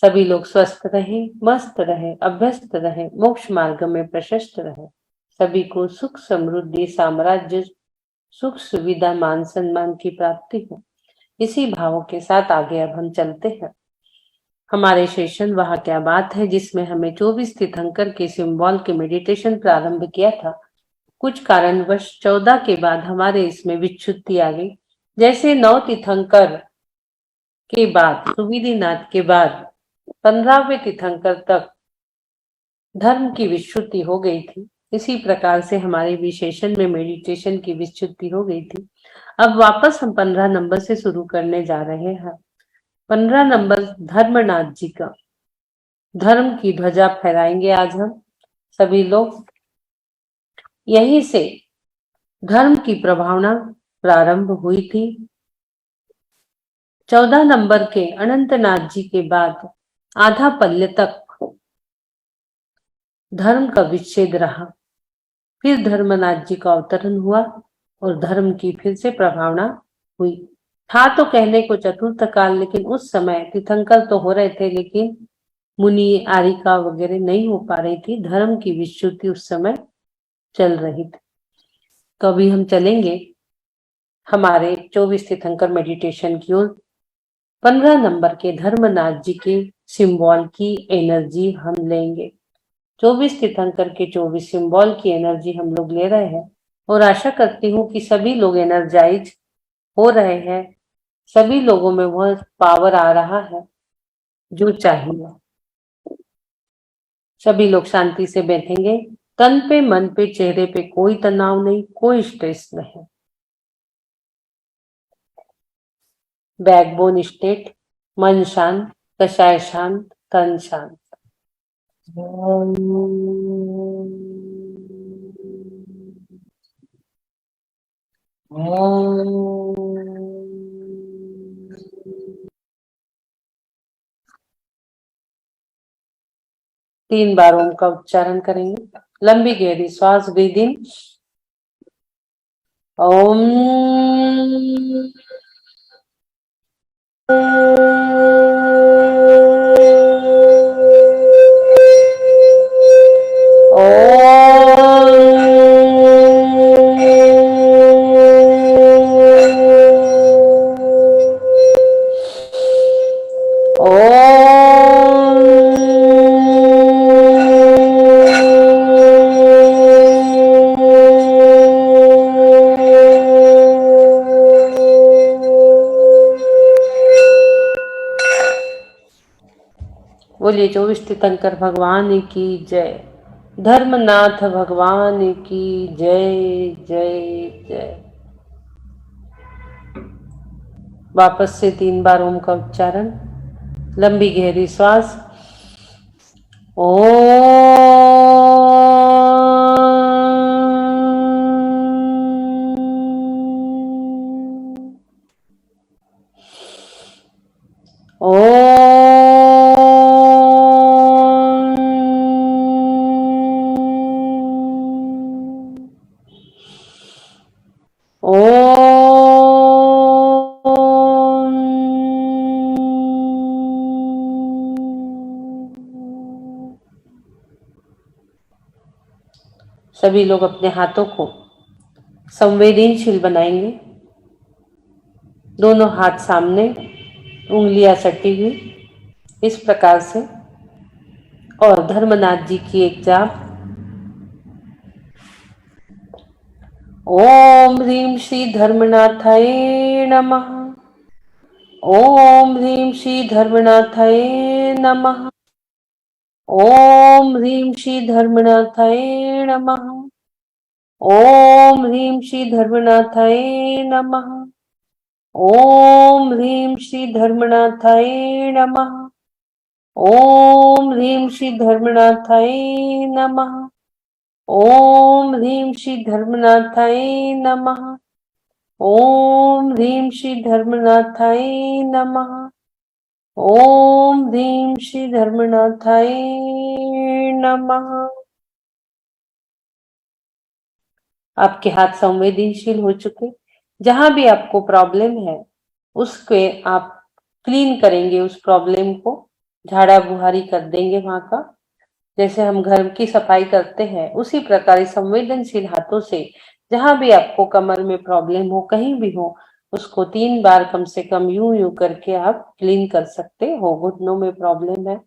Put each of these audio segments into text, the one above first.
सभी लोग स्वस्थ रहे, मस्त रहे, अभ्यस्त रहे, मोक्ष मार्ग में प्रशस्त रहे। सभी को सुख समृद्धि साम्राज्य सुख सुविधा मान सम्मान की प्राप्ति हो। इसी भावों के साथ आगे अब हम चलते हैं। हमारे सेशन वह क्या बात है जिसमें हमें 24 तीर्थंकर के सिंबल के मेडिटेशन प्रारंभ किया था। कुछ कारणवश 14 के बाद हमारे इसमें विच्युति आ गई। जैसे 9 तीर्थंकर के बाद, सुविधिनाथ के बाद 15वें तीर्थंकर तक धर्म की विच्युति हो गई थी, इसी प्रकार से हमारे विशेषण में मेडिटेशन की विच्युति हो गई थी। अब वापस हम 15 नंबर से शुरू करने जा रहे हैं। 15 नंबर धर्मनाथ जी का धर्म की ध्वजा फहराएंगे आज हम सभी लोग। यहीं से धर्म की प्रभावना प्रारंभ हुई थी। 14 नंबर के अनंतनाथ जी के बाद आधा पल्ले तक धर्म का विच्छेद रहा। फिर धर्मनाथ जी का अवतरण हुआ और धर्म की फिर से प्रभावना हुई। था तो कहने को चतुर्थ काल, लेकिन उस समय तीर्थंकर तो हो रहे थे लेकिन मुनि आरिका वगैरह नहीं हो पा रही थी। धर्म की विच्युति उस समय चल रही थी। तो अभी हम चलेंगे हमारे 24 तीर्थंकर मेडिटेशन की ओर। 15 नंबर के धर्मनाथ जी के सिंबल की एनर्जी हम लेंगे। 24 तीर्थंकर के 24 सिंबल की एनर्जी हम लोग ले रहे हैं और आशा करती हूँ कि सभी लोग एनर्जाइज हो रहे हैं। सभी लोगों में वह पावर आ रहा है जो चाहिए। सभी लोग शांति से बैठेंगे। तन पे, मन पे, चेहरे पे कोई तनाव नहीं, कोई स्ट्रेस नहीं। बैकबोन स्टेट, मन शांत, कषाय शांत, तन शांत। तीन बार ओम का उच्चारण करेंगे। लंबी गहरी श्वास, ब्रीद इन। ओम बोलिए 24 तीर्थंकर भगवान की जय। धर्मनाथ भगवान की जय जय जय। वापस से 3 बार ओम का उच्चारण। लंबी गहरी श्वास। सभी लोग अपने हाथों को संवेदनशील बनाएंगे। दोनों हाथ सामने, उंगलियां सटी हुई इस प्रकार से। और धर्मनाथ जी की एक जाप। ओम ह्रीं श्री धर्मनाथाय नमः। ओम ह्रीं श्री धर्मनाथाय नमः। ओम ह्रीं श्री धर्मनाथाय नमः। ओम ह्रीं श्री धर्मनाथाय नमः। ओम ह्रीं श्री धर्मनाथाय नमः। ओम ह्रीं श्री धर्मनाथाय नमः। ओम ह्रीं श्री धर्मनाथाय नमः। ओम ह्रीं श्री धर्मनाथाय नमः। ओम ह्रीं श्री धर्मनाथाय नमः। आपके हाथ संवेदनशील हो चुके। जहां भी आपको प्रॉब्लम है उसके आप क्लीन करेंगे उस प्रॉब्लम को झाड़ा बुहारी कर देंगे वहां का। जैसे हम घर की सफाई करते हैं उसी प्रकार इस संवेदनशील हाथों से जहां भी आपको कमर में प्रॉब्लम हो, कहीं भी हो, उसको 3 बार कम से कम यूं यूं करके आप क्लीन कर सकते हो। घुटनों में प्रॉब्लम है,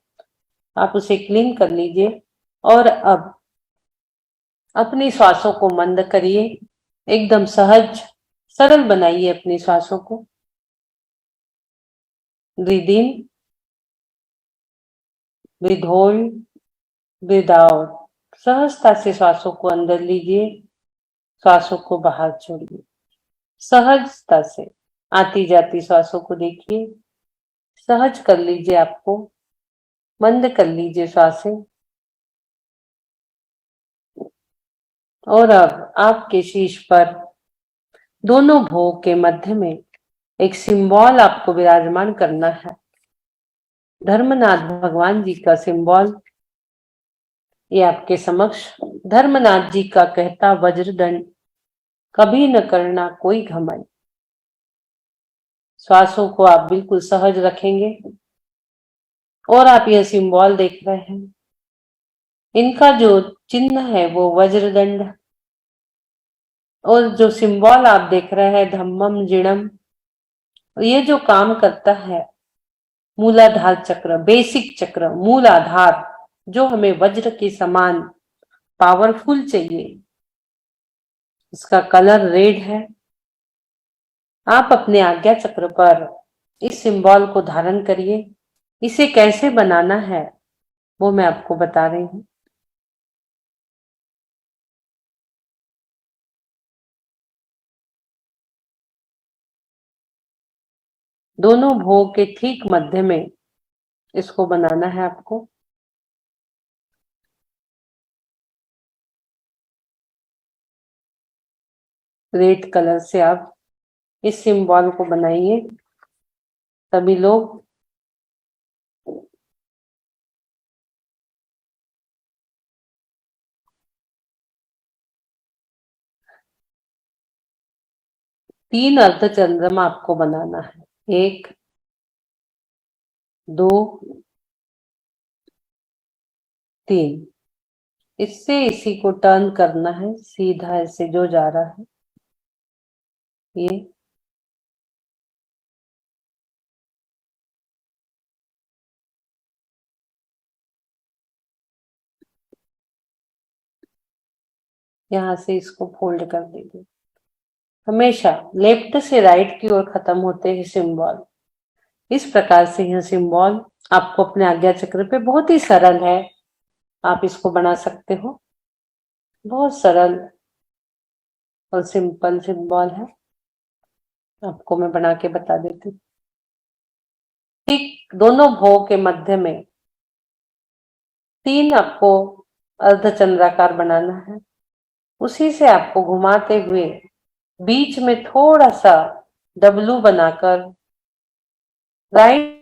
आप उसे क्लीन कर लीजिए। और अब अपनी श्वासों को मंद करिए, एकदम सहज सरल बनाइए अपनी श्वासों को। Breathe in, breathe hold, breathe out. सहजता से श्वासों को अंदर लीजिए, श्वासों को बाहर छोड़िए। सहजता से आती जाती श्वासों को देखिए, सहज कर लीजिए, आपको मंद कर लीजिए श्वासें। और अब आपके शीश पर दोनों भोग के मध्य में एक सिंबल आपको विराजमान करना है। धर्मनाथ भगवान जी का सिंबल ये आपके समक्ष। धर्मनाथ जी का कहता वज्रदंड, कभी न करना कोई घमंड। श्वासों को आप बिल्कुल सहज रखेंगे और आप यह सिंबल देख रहे हैं। इनका जो चिन्ह है वो वज्रदंड, और जो सिंबल आप देख रहे हैं धम्मम जिणम, ये जो काम करता है मूलाधार चक्र, बेसिक चक्र, मूल आधार, जो हमें वज्र के समान पावरफुल चाहिए, इसका कलर रेड है। आप अपने आज्ञा चक्र पर इस सिंबल को धारण करिए। इसे कैसे बनाना है वो मैं आपको बता रही हूँ। दोनों भोग के ठीक मध्य में इसको बनाना है आपको। रेड कलर से आप इस सिंबल को बनाइए सभी लोग। तीन अर्ध चंद्रमा आपको बनाना है, 1, 2, 3। इससे इसी को टर्न करना है सीधा, ऐसे जो जा रहा है ये। यहाँ से इसको फोल्ड कर दीजिए। हमेशा लेफ्ट से राइट की ओर खत्म होते हैं सिंबल। इस प्रकार से यह सिंबल आपको अपने आज्ञा चक्र पे बहुत ही सरल है, आप इसको बना सकते हो। बहुत सरल और सिंपल सिंबल है, आपको मैं बना के बता देती हूँ। ठीक दोनों भोग के मध्य में 3 आपको अर्धचंद्राकार बनाना है। उसी से आपको घुमाते हुए बीच में थोड़ा सा डब्लू बनाकर राइट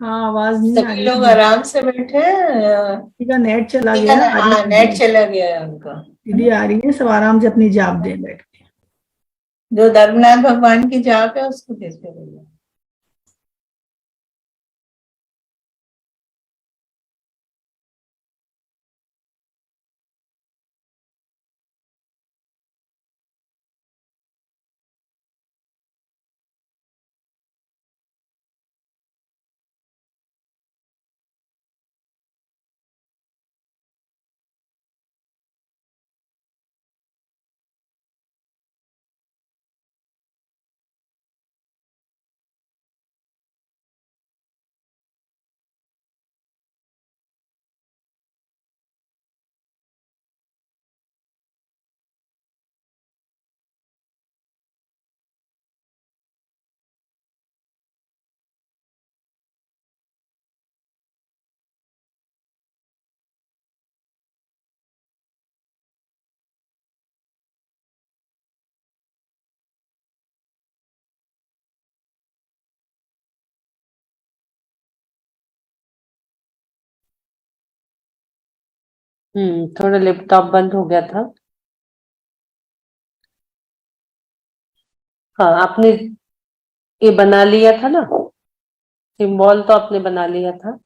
हाँ, आवाज नहीं आ सभी रही लोग है। आराम से बैठे हैं। किसी का नेट चला किसी गया का है, आ रही हाँ, है नेट दीदी। चला गया है उनका, है दीदी ना। आ रही है, सब आराम से अपनी जाप दे बैठ के। जो धर्मनाथ भगवान की जाप है उसको देते रहिए। थोड़ा लैपटॉप बंद हो गया था। हाँ, आपने ये बना लिया था ना, सिंबल तो आपने बना लिया था।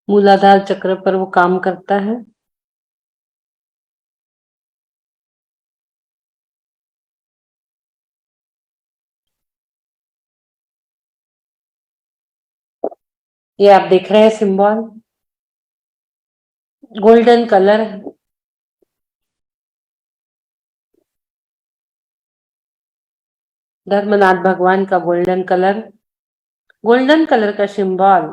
मूलाधार चक्र पर वो काम करता है। ये आप देख रहे हैं सिंबल, गोल्डन कलर है। धर्मनाथ भगवान का गोल्डन कलर का सिंबल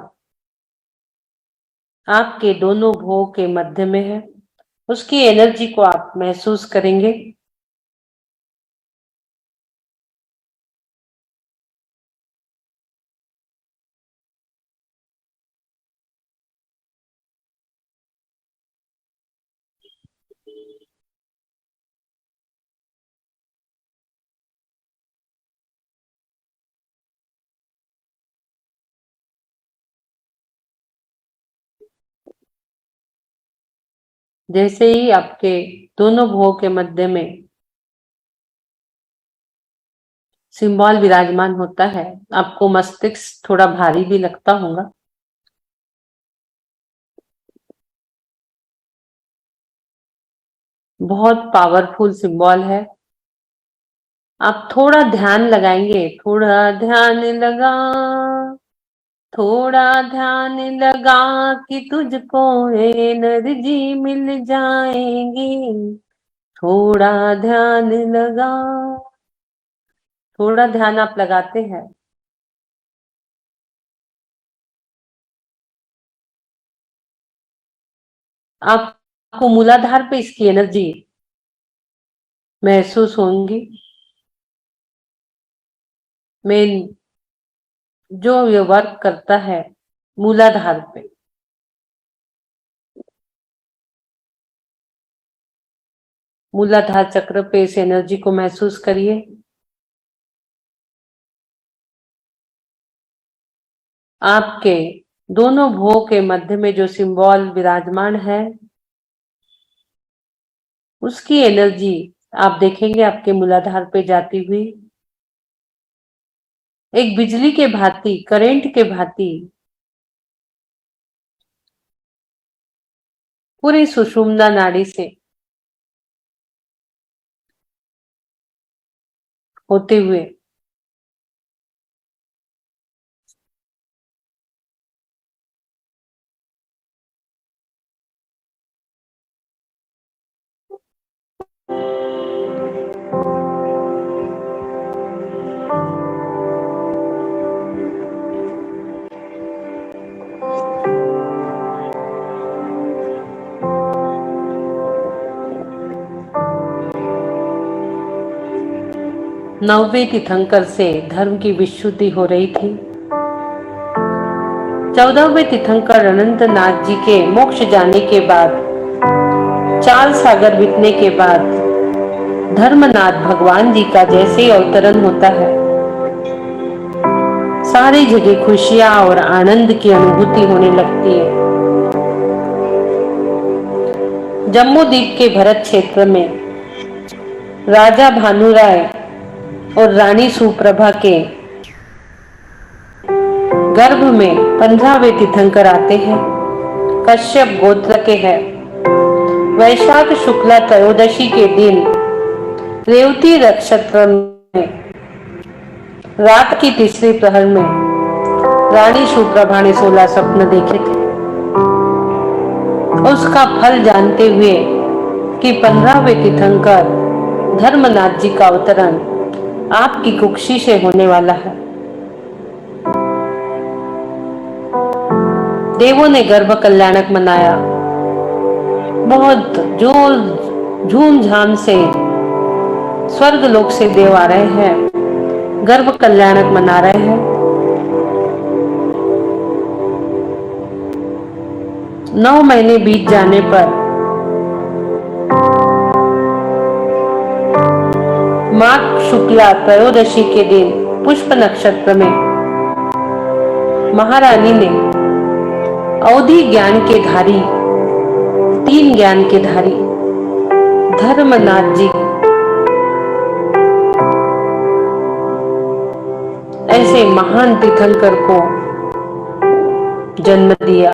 आपके दोनों भुवों के मध्य में है। उसकी एनर्जी को आप महसूस करेंगे। जैसे ही आपके दोनों भुवों के मध्य में सिंबल विराजमान होता है, आपको मस्तिष्क थोड़ा भारी भी लगता होगा। बहुत पावरफुल सिंबल है। आप थोड़ा ध्यान लगाएंगे, थोड़ा ध्यान लगा कि तुझको एनर्जी मिल जाएगी। थोड़ा ध्यान लगा। थोड़ा ध्यान आप लगाते हैं, आपको मूलाधार पे इसकी एनर्जी महसूस होंगी। मैं जो ये वर्क करता है मूलाधार पे, मूलाधार चक्र पे इस एनर्जी को महसूस करिए। आपके दोनों भुवों के मध्य में जो सिंबल विराजमान है, उसकी एनर्जी आप देखेंगे आपके मूलाधार पे जाती हुई, एक बिजली के भांति, करंट के भांति पूरी सुषुम्ना नाड़ी से होते हुए नौवें तीर्थंकर से धर्म की विशुद्धि हो रही थी। 14वें तीर्थंकर अनंतनाथ जी के मोक्ष जाने के बाद 4 सागर बीतने के बाद धर्मनाथ भगवान जी का जैसे ही अवतरण होता है, सारी जगह खुशियां और आनंद की अनुभूति होने लगती है। जम्मू द्वीप के भरत क्षेत्र में राजा भानुराय और रानी सुप्रभा के गर्भ में 15वें तीर्थंकर आते हैं। कश्यप गोत्र के हैं। वैशाख शुक्ला त्रयोदशी के दिन रेवती नक्षत्र में रात की तीसरी प्रहर में रानी सुप्रभा ने 16 स्वप्न देखे थे। उसका फल जानते हुए कि 15वें तीर्थंकर धर्मनाथ जी का अवतरण आपकी कुक्षी से होने वाला है, देवों ने गर्भ कल्याणक मनाया। बहुत जोर झूम झाम से स्वर्ग लोक से देव आ रहे हैं, गर्भ कल्याणक मना रहे हैं। 9 महीने बीत जाने पर माघ शुक्ला त्रयोदशी के दिन पुष्प नक्षत्र में महारानी ने अवधि ज्ञान के धारी, 3 ज्ञान के धारी धर्मनाथ जी ऐसे महान तीर्थंकर को जन्म दिया।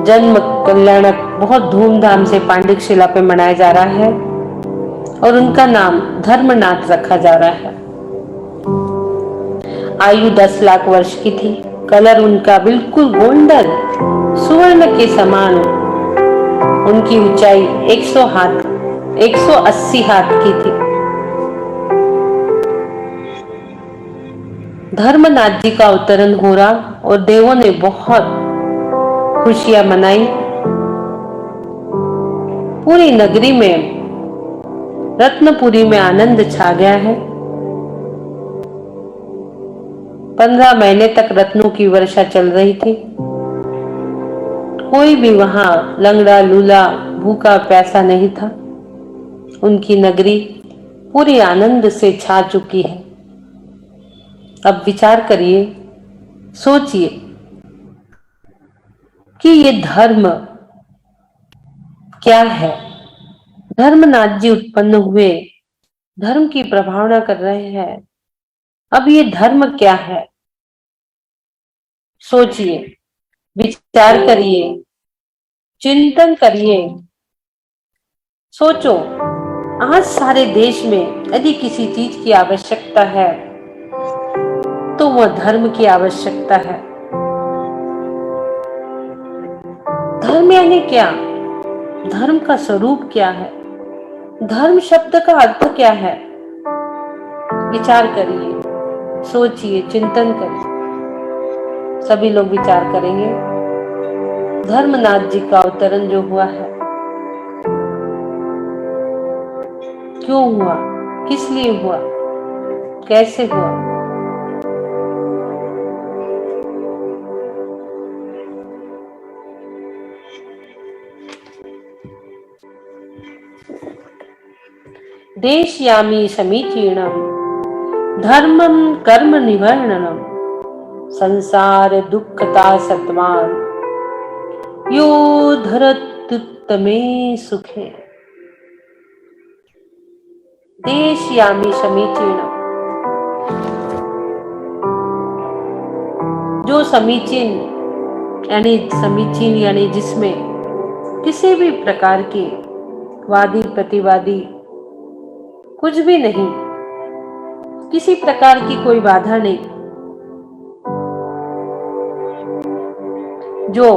जन्म कल्याणक बहुत धूमधाम से पांडिक शिला पे मनाया जा रहा है और उनका नाम धर्मनाथ रखा जा रहा है। आयु 10 लाख वर्ष की थी। कलर उनका बिल्कुल गोल्डन सुवर्ण के समान। उनकी ऊंचाई 180 हाथ की थी। धर्मनाथ जी का अवतरण हो रहा और देवों ने बहुत खुशियां मनाई। पूरी नगरी में, रत्नपुरी में आनंद छा गया है। 15 महीने तक रत्नों की वर्षा चल रही थी। कोई भी वहां लंगड़ा लूला भूखा प्यासा नहीं था। उनकी नगरी पूरी आनंद से छा चुकी है। अब विचार करिए, सोचिए कि ये धर्म क्या है। धर्मनाथ जी उत्पन्न हुए, धर्म की प्रभावना कर रहे हैं। अब ये धर्म क्या है? सोचिए, विचार करिए, चिंतन करिए। सोचो, आज सारे देश में यदि किसी चीज की आवश्यकता है तो वह धर्म की आवश्यकता है। धर्म यानी क्या? धर्म का स्वरूप क्या है? धर्म शब्द का अर्थ क्या है? विचार करिए, सोचिए, चिंतन करिए। सभी लोग विचार करेंगे। धर्मनाथ जी का अवतरण जो हुआ है, क्यों हुआ, किस लिए हुआ, कैसे हुआ? देशयामी समीचीनम धर्मम कर्म निवर्णनम संसार दुःखता सत्वान यो धरत्युत्तमे सुखे। देशयामी समीचीनम, जो समीचीन यानी जिसमें किसी भी प्रकार की वादी प्रतिवादी कुछ भी नहीं, किसी प्रकार की कोई बाधा नहीं। जो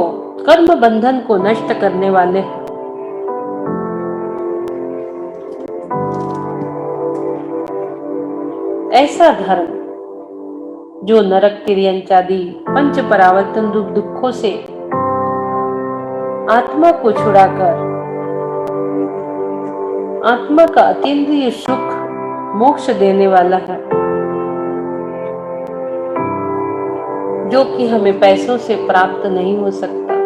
कर्म बंधन को नष्ट करने वाले हैं। ऐसा धर्म जो नरक तिर्यंचादि पंच परावर्तन रूप दुखों से आत्मा को छुड़ाकर आत्मा का अतीन्द्रिय सुख मोक्ष देने वाला है, जो कि हमें पैसों से प्राप्त नहीं हो सकता।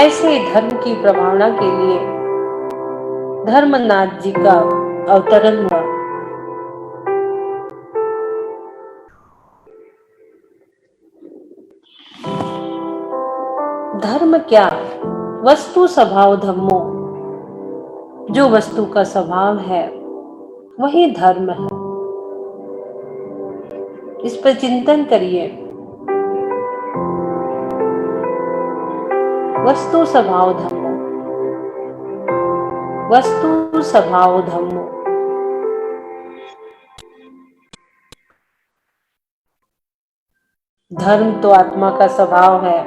ऐसे धर्म की प्रभावना के लिए धर्मनाथ जी का अवतरण हुआ। धर्म क्या? वस्तु स्वभाव धर्मो, जो वस्तु का स्वभाव है वही धर्म है। इस पर चिंतन करिए। वस्तु स्वभाव धर्मो, वस्तु स्वभाव धर्मो। धर्म तो आत्मा का स्वभाव है।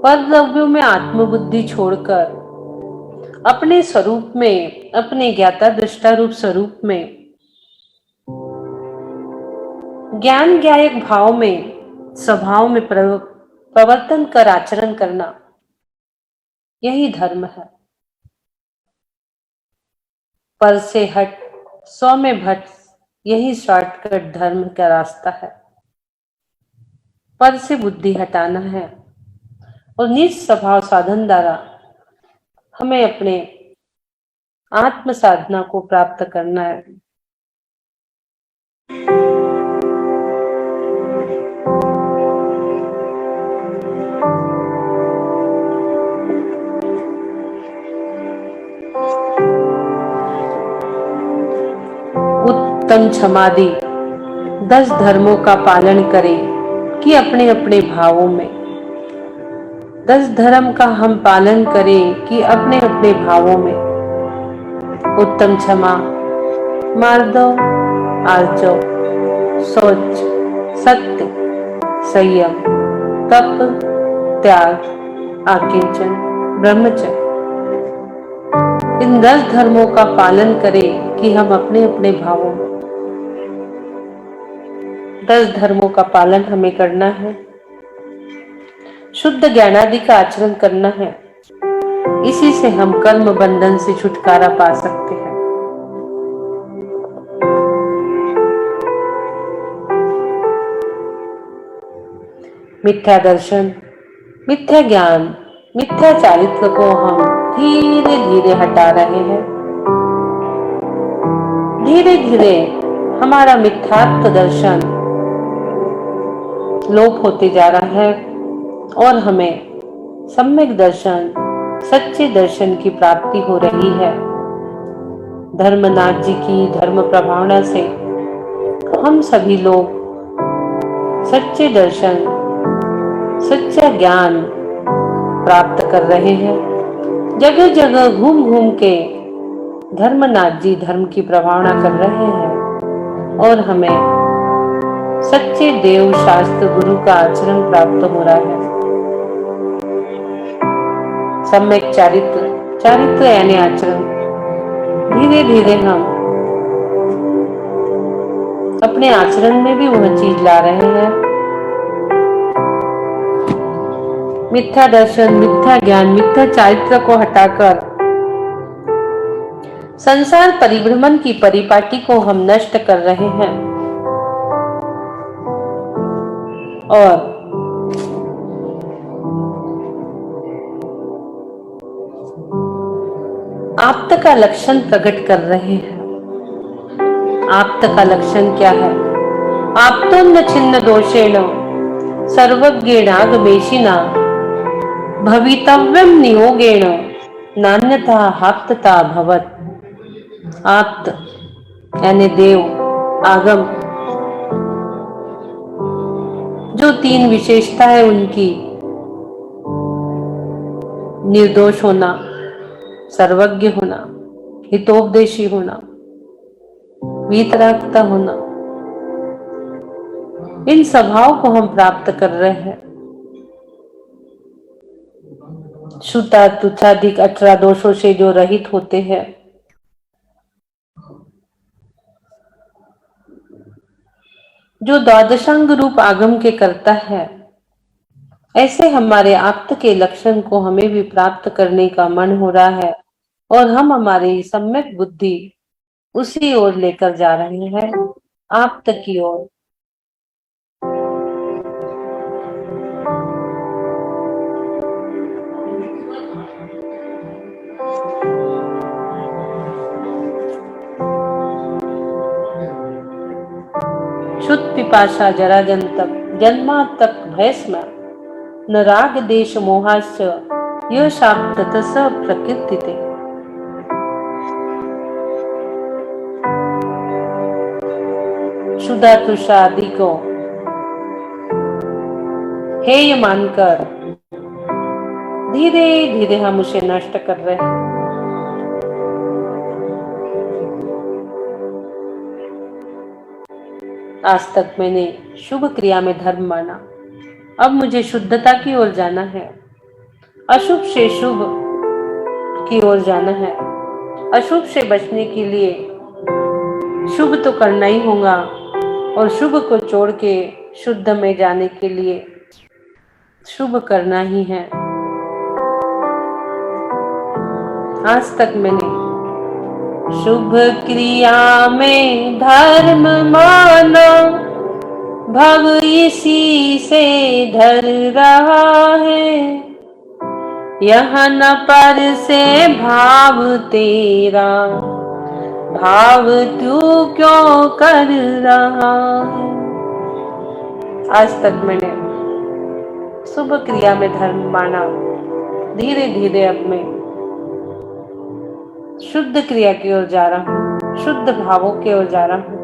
पर द्रव्यों में आत्मबुद्धि छोड़कर अपने स्वरूप में, अपने ज्ञाता दृष्टा रूप स्वरूप में ज्ञान ज्ञायक भाव में, स्वभाव में प्रवर्तन कर आचरण करना, यही धर्म है। पर से हट, सौ में भट, यही शॉर्टकट धर्म का रास्ता है। पर से बुद्धि हटाना है और निज स्वभाव साधन द्वारा हमें अपने आत्म साधना को प्राप्त करना है। उत्तम क्षमादि 10 धर्मों का पालन करें कि अपने अपने भावों में। 10 धर्म का हम पालन करें कि अपने अपने भावों में। उत्तम क्षमा, मार्दव, आर्जव, शौच, सत्य, संयम, तप, त्याग, आकिंचन, ब्रह्मचर्य। इन 10 धर्मों का पालन करें कि हम अपने अपने भावों में। 10 धर्मों का पालन हमें करना है। शुद्ध ज्ञानादि का आचरण करना है। इसी से हम कर्म बंधन से छुटकारा पा सकते हैं। मिथ्या दर्शन, मिथ्या ज्ञान, मिथ्या चारित्र को हम धीरे धीरे हटा रहे हैं। धीरे धीरे हमारा मिथ्यात्व दर्शन लोप होते जा रहा है और हमें सम्यक दर्शन, सच्चे दर्शन की प्राप्ति हो रही है। धर्मनाथ जी की धर्म प्रभावना से हम सभी लोग सच्चे दर्शन, सच्चा ज्ञान प्राप्त कर रहे हैं। जगह जगह घूम घूम के धर्मनाथ जी धर्म की प्रभावना कर रहे हैं और हमें सच्चे देव शास्त्र गुरु का आचरण प्राप्त हो रहा है। सम्यक चारित्र, चारित्र यानी आचरण। धीरे धीरे हम अपने आचरण में भी वह चीज ला रहे हैं। मिथ्या दर्शन, मिथ्या ज्ञान, मिथ्या चारित्र को हटाकर संसार परिभ्रमण की परिपाटी को हम नष्ट कर रहे हैं और आप्त का लक्षण प्रकट कर रहे हैं। आप्त का लक्षण क्या है? आप्तोन्न छिन्न दोषेण सर्वज्ञेनागमेशिना भवितव्यम नियोगेण नान्यथा हाप्तता भवत। आप्त यानी देव, आगम, जो 3 विशेषता है उनकी, निर्दोष होना, सर्वज्ञ होना, हितोपदेशी होना, वीतरागता होना, इन स्वभाव को हम प्राप्त कर रहे हैं। शुता तुच्छाधिक 18 दोषों से जो रहित होते हैं, जो द्वादशांग रूप आगम के करता है, ऐसे हमारे आप्त के लक्षण को हमें भी प्राप्त करने का मन हो रहा है और हम हमारी सम्यक बुद्धि उसी ओर लेकर जा रहे हैं, आप्त की ओर। शुद्ध पिपाशा जराजंतक जन्मातक भयस्म न राग देश मोहाश्च यह शाप्त स प्रकृतिते। शुदा तुषा आदि को हेय मानकर धीरे धीरे हम उसे नष्ट कर रहे हैं। आज तक मैंने शुभ क्रिया में धर्म माना, अब मुझे शुद्धता की ओर जाना है, अशुभ से शुभ की ओर जाना है। अशुभ से बचने के लिए शुभ तो करना ही होगा और शुभ को छोड़ के शुद्ध में जाने के लिए शुभ करना ही है। आज तक मैंने शुभ क्रिया में धर्म माना, भव इसी से धर रहा है। यह न पर से भाव तेरा, भाव तू क्यों कर रहा है। आज तक मैंने शुभ क्रिया में धर्म माना, धीरे धीरे अब मैं शुद्ध क्रिया की ओर जा रहा हूँ, शुद्ध भावों की ओर जा रहा हूँ।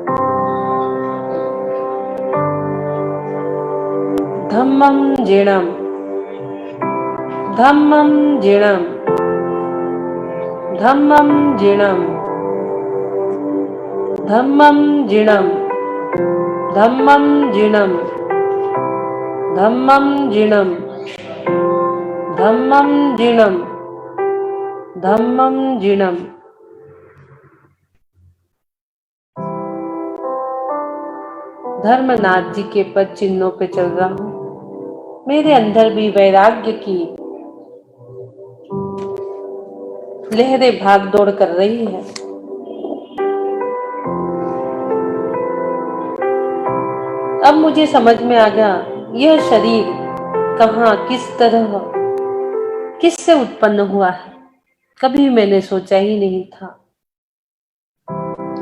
धम्मं जीणम, धम्मं जीणम, धम्मं जीणम, धम्मं जीणम, धम्मं जीणम, धम्मं जीणम, धम्मं जीणम, धम्मं जीणम। धर्मनाथ जी के पद चिन्हों पे चल रहा हूं। मेरे अंदर भी वैराग्य की लहरें भाग दौड़ कर रही है। अब मुझे समझ में आ गया यह शरीर कहाँ, किस तरह, किससे उत्पन्न हुआ है, कभी मैंने सोचा ही नहीं था।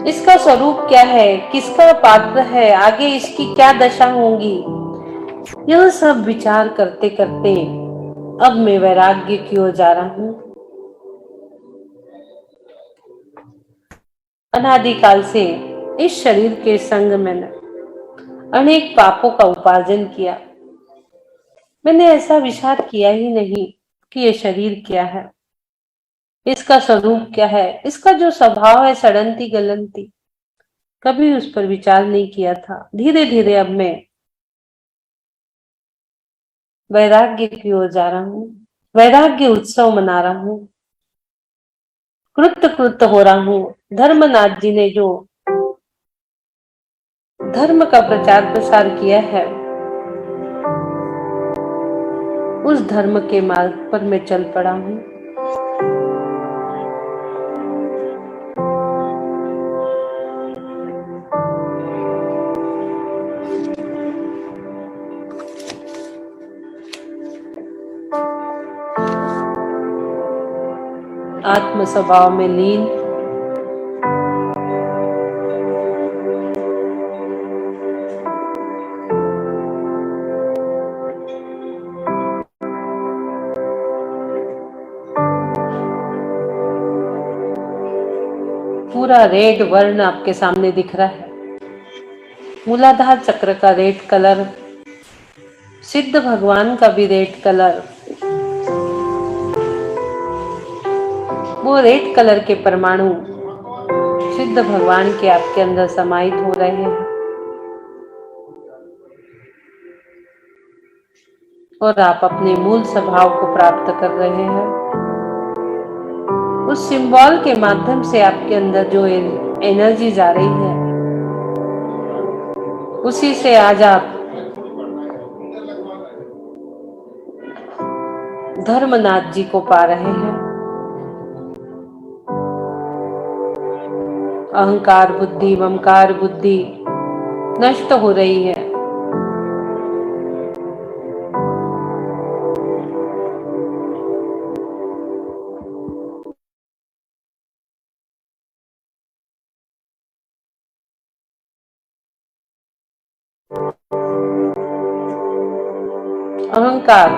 इसका स्वरूप क्या है, किसका पात्र है, आगे इसकी क्या दशा होगी, यह सब विचार करते करते अब मैं वैराग्य की ओर जा रहा हूं। अनादिकाल से इस शरीर के संग मैंने अनेक पापों का उपार्जन किया। मैंने ऐसा विचार किया ही नहीं कि यह शरीर क्या है, इसका स्वरूप क्या है, इसका जो स्वभाव है सड़नती गलनती, कभी उस पर विचार नहीं किया था। धीरे धीरे अब मैं वैराग्य की ओर जा रहा हूं, वैराग्य उत्सव मना रहा हूं, कृत्य कृत्य हो रहा हूं। धर्मनाथ जी ने जो धर्म का प्रचार प्रसार किया है, उस धर्म के मार्ग पर मैं चल पड़ा हूं। आत्म स्वभाव में लीन, पूरा रेड वर्ण आपके सामने दिख रहा है। मूलाधार चक्र का रेड कलर, सिद्ध भगवान का भी रेड कलर, वो रेड कलर के परमाणु सिद्ध भगवान के आपके अंदर समाहित हो रहे हैं और आप अपने मूल स्वभाव को प्राप्त कर रहे हैं। उस सिंबल के माध्यम से आपके अंदर जो एनर्जी जा रही है, उसी से आज आप धर्मनाथ जी को पा रहे हैं। अहंकार बुद्धि, ममकार बुद्धि नष्ट हो रही है। अहंकार,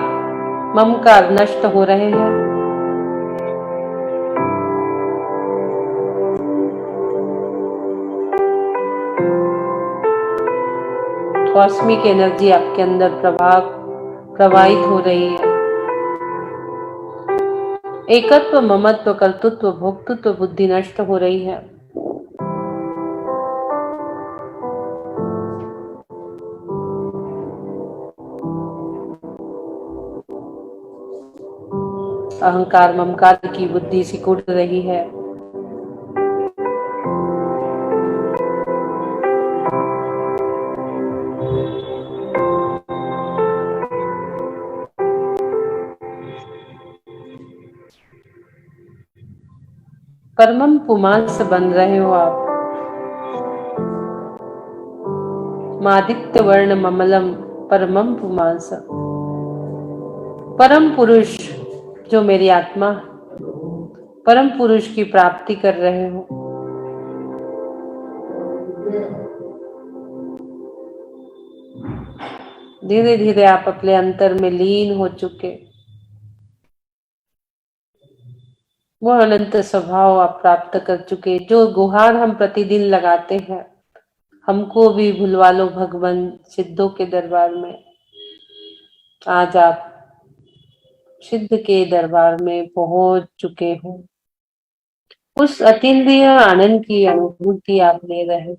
ममकार नष्ट हो रहे हैं। कॉस्मिक एनर्जी आपके अंदर प्रवाहित हो रही है। एकत्व, ममत्व, कर्तृत्व, भोक्तृत्व बुद्धि नष्ट हो रही है। अहंकार, ममकार की बुद्धि सिकुड़ रही है। परमम पुमांस बन रहे हो आप। मादित्य वर्ण ममलम परमम पुमांस, परम पुरुष जो मेरी आत्मा, परम पुरुष की प्राप्ति कर रहे हो। धीरे धीरे आप अपने अंतर में लीन हो चुके, वो अनंत स्वभाव आप प्राप्त कर चुके। जो गुहार हम प्रतिदिन लगाते हैं, हमको भी भुलवा लो भगवान सिद्धों के दरबार में, आज आप सिद्ध के दरबार में पहुंच चुके हो। उस अतीन्द्रिय आनंद की अनुभूति आप ले रहे।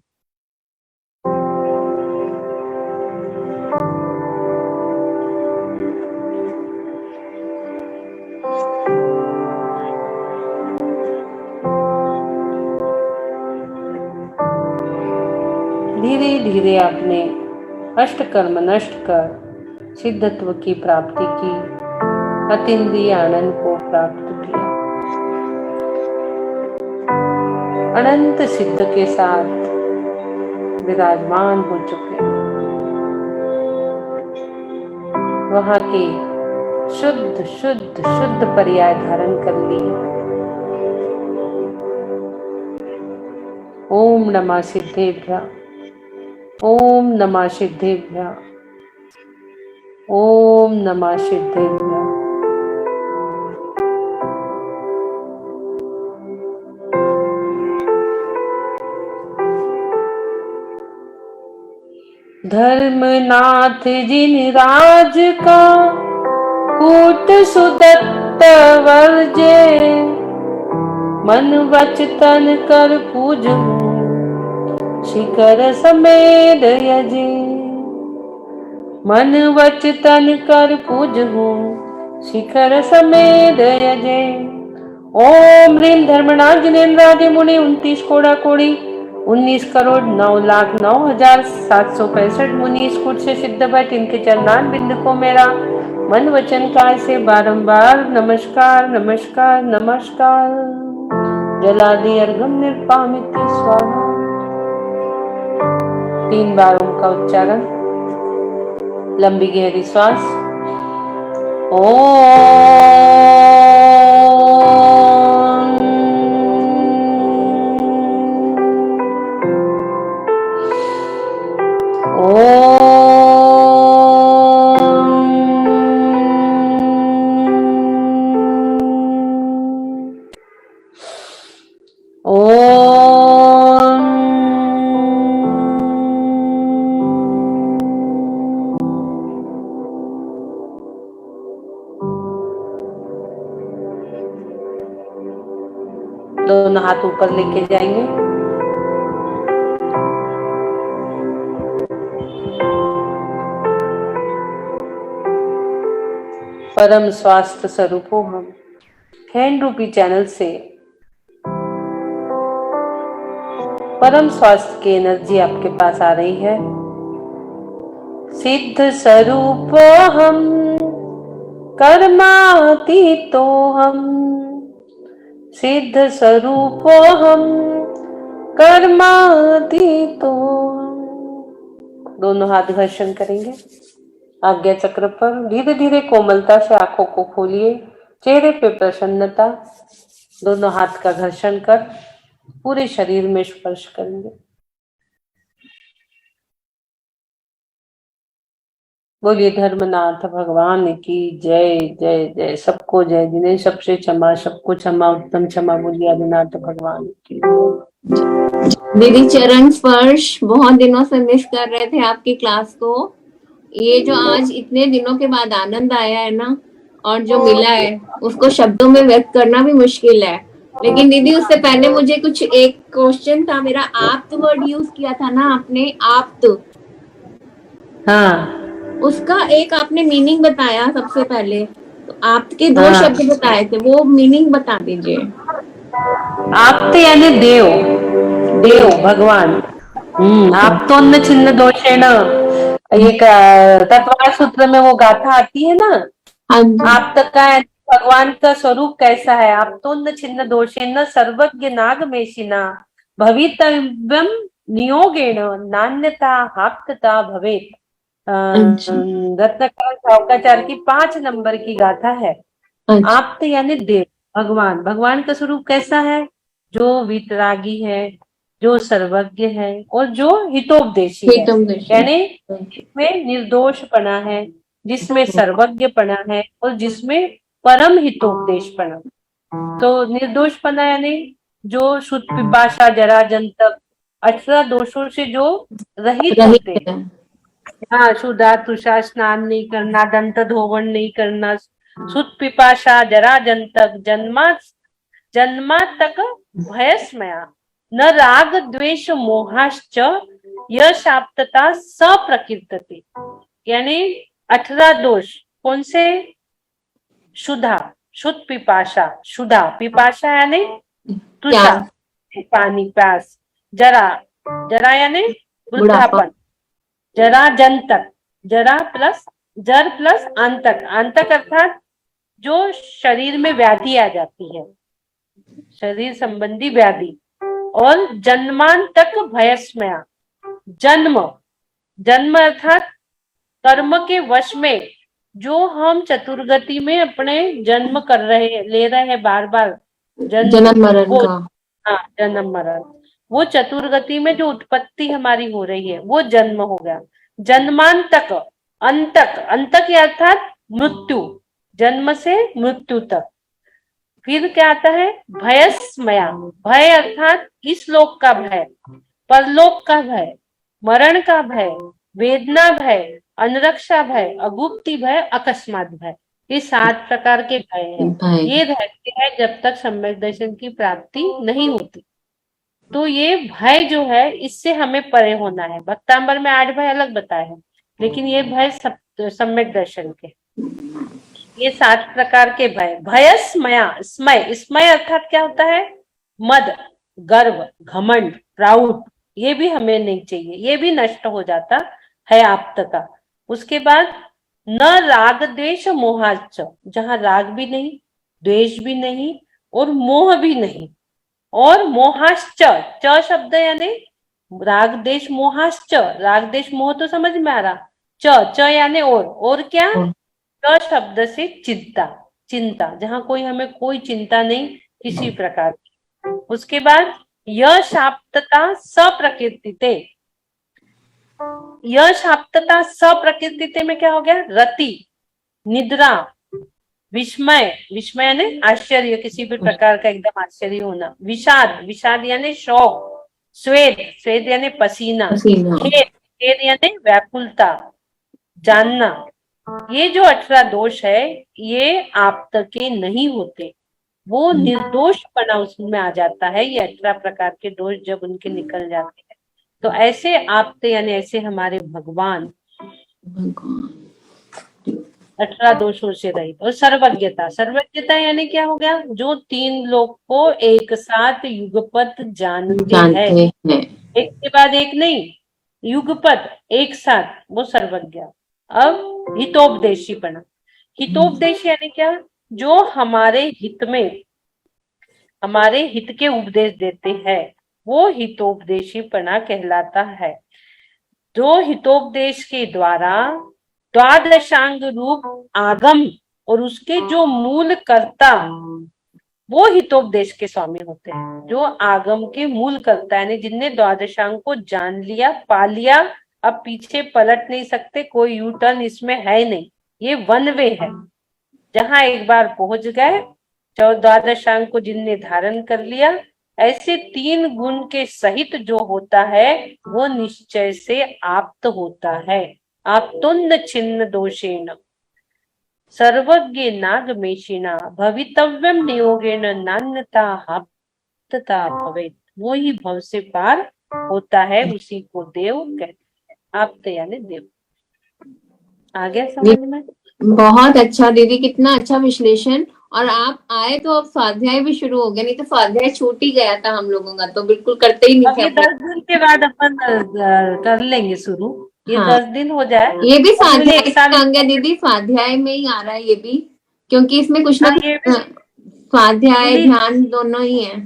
धीरे धीरे आपने अष्टकर्म नष्ट कर सिद्धत्व की प्राप्ति की, अतीन्द्रिय आनंद को प्राप्त किया। अनंत सिद्ध के साथ विराजमान हो चुके, वहां के शुद्ध शुद्ध शुद्ध पर्याय धारण कर लिए। ओम नमः सिद्धेभ्यः, ओम नमः सिद्धेभ्यः, ओम नमः सिद्धेभ्यः। धर्मनाथ जिन राज का कूट सुदत्त वर्जे, मन वच तन कर पूजू शिखर समेत यजे। मन वच तन कर पूजू शिखर समेत यजे। ओम ह्रीं धर्मनाथ जिनेन्द्रादि मुनि 29 कोड़ा कोड़ी 19,09,09,765 मुनि इस कूट से सिद्ध भय, इनके चरणान बिंद को मेरा मन वचन काय से बारंबार नमस्कार नमस्कार नमस्कार। जलादि अर्घम निर्पामित स्वाहा। 3 बार ओम का उच्चारण, लंबी गहरी श्वास। दोनों हाथ ऊपर लेके जाएंगे। परम स्वास्थ्य स्वरूपो हम हैंड रूपी चैनल से परम स्वास्थ्य की एनर्जी आपके पास आ रही है। सिद्ध स्वरूपो हम कर्मातीतो हम, सिद्ध स्वरूपो हम कर्मातीतो। दोनों हाथ घर्षण करेंगे आज्ञा चक्र पर। धीरे धीरे कोमलता से आंखों को खोलिए, चेहरे पे प्रसन्नता। दोनों हाथ का घर्षण कर पूरे शरीर में स्पर्श करेंगे। बोलिए धर्मनाथ भगवान की जय जय जय। सबको जय। जिन्हें सबसे क्षमा, सबको क्षमा, उत्तम क्षमा। बोलिए आदिनाथ भगवान की। दीदी चरण स्पर्श, बहुत दिनों से मिस कर रहे थे आपकी क्लास को। ये जो आज इतने दिनों के बाद आनंद आया है ना, और जो मिला है उसको शब्दों में व्यक्त करना भी मुश्किल है। लेकिन दीदी उससे पहले मुझे कुछ एक क्वेश्चन था मेरा। आप्त वर्ड यूज किया था ना आपने, आप्त। हाँ, उसका एक आपने मीनिंग बताया सबसे पहले। तो आप्त के दो हाँ। शब्द बताए थे, वो मीनिंग बता दीजिए। आप्त यानी देव, देव भगवान। आप्तोन्न छिन्न दोषेण, एक तत्वार सूत्र में वो गाथा आती है ना। हाँ जी। आप्त का भगवान का स्वरूप कैसा है? आप्तोन्न छिन्न दोषेण सर्वज्ञ नागमेशिना भवितव्यम नियोगेण नान्यता आप्तता भवेत। रत्नाकर शावकाचार्य की 5 नंबर की गाथा है। आप्त यानी देव, भगवान। भगवान का स्वरूप कैसा है? जो वितरागी है, जो सर्वज्ञ है और जो हितोपदेशी है। यानी जिसमें निर्दोषपना है, जिसमें सर्वज्ञपना है और जिसमें परम हितोपदेशपना। तो निर्दोषपना यानी जो शुद्ध पिपाशा जरा जंतक 18 दोषों से जो रहित होते हैं। हाँ, शुद्धा तुषा, स्नान नहीं करना, दंत धोवन नहीं करना, शुद्ध पिपाशा जरा जंतक जन्मा तक भयस्मया न राग द्वेष मोहाश्च यशाप्तता सप्रकीर्तते। यानी 18 दोष कौन से? शुद्धा, शुद्ध पिपाशा, शुद्धा पिपाशा यानी तुषा, पानी प्यास, जरा, जरा यानी वृद्धापन, जरा जंतक, जरा प्लस जर प्लस अंतक, अंतक अर्थात जो शरीर में व्याधि आ जाती है, शरीर संबंधी व्याधि। और जन्मांतक भयस्मया, जन्म, जन्म अर्थात कर्म के वश में जो हम चतुर्गति में अपने जन्म कर रहे, ले रहे हैं बार बार जन्म मरण का। हाँ, जन्म मरण। वो चतुर्गति में जो उत्पत्ति हमारी हो रही है वो जन्म हो गया। जन्मांतक, अंतक, अंतक अर्थात मृत्यु, जन्म से मृत्यु तक। फिर क्या आता है? भयस्मया, भय अर्थात इस लोक का भय, परलोक का भय, मरण का भय, वेदना भय, अनरक्षा भय, अगुप्ति भय, अकस्मात भय। ये 7 प्रकार के भय हैं। ये रहते हैं जब तक सम्यक दर्शन की प्राप्ति नहीं होती। तो ये भय जो है इससे हमें परे होना है। भक्तांबर में 8 भय अलग बताए हैं, लेकिन ये भय सम्यक दर्शन के, ये 7 प्रकार के भय। भयस्मया, स्मय, स्मय अर्थात क्या होता है? मद, गर्व, घमंड, प्राउड। ये भी हमें नहीं चाहिए, ये भी नष्ट हो जाता है आप्त का। उसके बाद न राग द्वेष मोहाच, जहां राग भी नहीं, द्वेष भी नहीं और मोह भी नहीं। और मोहाश्च, च शब्द यानी राग देश मोहाश्च, राग देश मोह तो समझ में आ रहा। च यानी और क्या? च शब्द से चिंता, चिंता, जहां कोई हमें कोई चिंता नहीं किसी प्रकार की। उसके बाद यशाप्तता सप्रकीर्तिते, यशाप्तता सप्रकीर्तिते में क्या हो गया? रति, निद्रा, विस्मय, विस्मय यानी आश्चर्य, किसी भी प्रकार का एकदम आश्चर्य होना। विषाद, विषाद यानी शोक। स्वेद, स्वेद यानी पसीना। खेद, खेद यानी व्याकुलता, जानना। ये जो 18 दोष है ये आप तक के नहीं होते। वो निर्दोषपना उसमें आ जाता है। ये 18 प्रकार के दोष जब उनके निकल जाते हैं, तो ऐसे आपते यानी ऐसे हमारे भगवान 18 दोषों से रहित। और सर्वज्ञता, सर्वज्ञता यानी क्या हो गया? जो 3 लोग को एक साथ युगपत जानते हैं, एक के बाद एक नहीं, युगपत एक साथ, वो सर्वज्ञ। अब हितोपदेशीपना, हितोपदेश यानी क्या? जो हमारे हित में, हमारे हित के उपदेश देते हैं, वो हितोपदेशीपना कहलाता है। जो हितोपदेश के द्वारा द्वादशांग रूप आगम और उसके जो मूल कर्ता, वो हितोपदेश के स्वामी होते हैं। जो आगम के मूल कर्ता यानी जिनने द्वादशांग को जान लिया, पा लिया, अब पीछे पलट नहीं सकते, कोई यू टर्न इसमें है नहीं, ये वन वे है। जहां एक बार पहुंच गए, द्वादशांग को जिनने धारण कर लिया, ऐसे 3 गुण के सहित जो होता है वो निश्चय से आप्त होता है। आप्तुन्न छिन्न दोषेण सर्वज्ञ नागमेशिना भवितव्यम नियोगेन नान्यता हप्तता भवेत्। वो ही भव से पार होता है, उसी को देव कहते हैं। आप्त यानी देव। आ गया समझ में? बहुत अच्छा दीदी, कितना अच्छा विश्लेषण। और आप आए तो अब स्वाध्याय भी शुरू हो गया, नहीं तो स्वाध्याय छूट ही गया था हम लोगों का, तो बिल्कुल करते ही नहीं थे। 10 दिन के बाद अपन कर लेंगे शुरू। ये हाँ। 10 दिन हो जाए। ये भी स्वाध्याय दीदी, स्वाध्याय में ही आ रहा है ये भी, क्योंकि इसमें कुछ ना कुछ स्वाध्याय ध्यान दोनों ही है।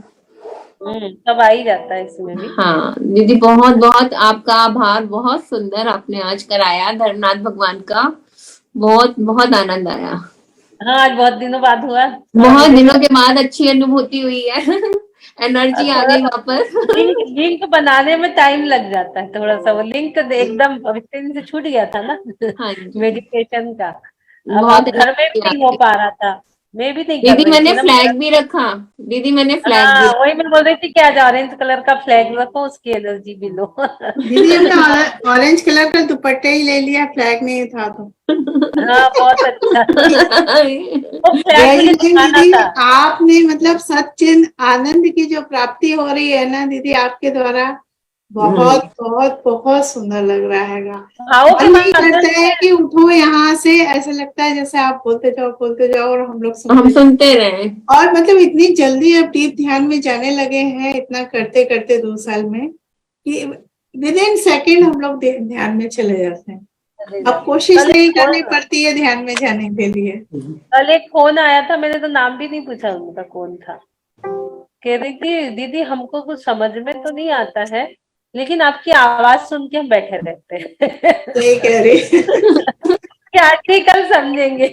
सब आ ही जाता है इसमें भी। हाँ दीदी, बहुत बहुत आपका आभार। बहुत सुंदर आपने आज कराया धर्मनाथ भगवान का, बहुत बहुत आनंद आया। हाँ, आज बहुत दिनों बाद हुआ। बहुत दिनों के बाद अच्छी अनुभूति हुई है। एनर्जी आ गई वापस। लिंक बनाने में टाइम लग जाता है थोड़ा सा, वो लिंक एकदम से छूट गया था ना। हाँ मेडिटेशन का। अब घर में भी नहीं हो पा रहा था, मैं भी नहीं कर दीदी, रही मैंने थी ना। फ्लैग भी रखा दीदी, मैंने फ्लैग भी। वही मैं बोल रही थी कि आज ऑरेंज कलर का फ्लैग रखो, उसकी एनर्जी भी लो। दीदी हमने ऑरेंज कलर का दुपट्टा ही ले लिया, फ्लैग नहीं था तो। हाँ, बहुत अच्छा। वो फ्लैग मुझे दिखाना दीदी था। आपने मतलब सच्चिन आनंद की जो प्राप्ति हो रही है ना दीदी आपके द्वारा, बहुत बहुत बहुत सुंदर लग रहा है। मन नहीं करता है कि उठो यहाँ से, ऐसा लगता है जैसे आप बोलते जाओ और हम लोग सुनते रहे। और मतलब इतनी जल्दी अब डीप ध्यान में जाने लगे हैं, इतना करते करते 2 साल में, कि विद इन सेकेंड हम लोग ध्यान में चले जाते हैं। अब कोशिश नहीं करनी पड़ती है ध्यान में जाने के लिए। कल एक फोन आया था, मैंने तो नाम भी नहीं पूछा उनका कौन था। कह रही थी दीदी हमको कुछ समझ में तो नहीं आता है, लेकिन आपकी आवाज सुन के हम बैठे रहते हैं। सही कह रही। क्या कल समझेंगे।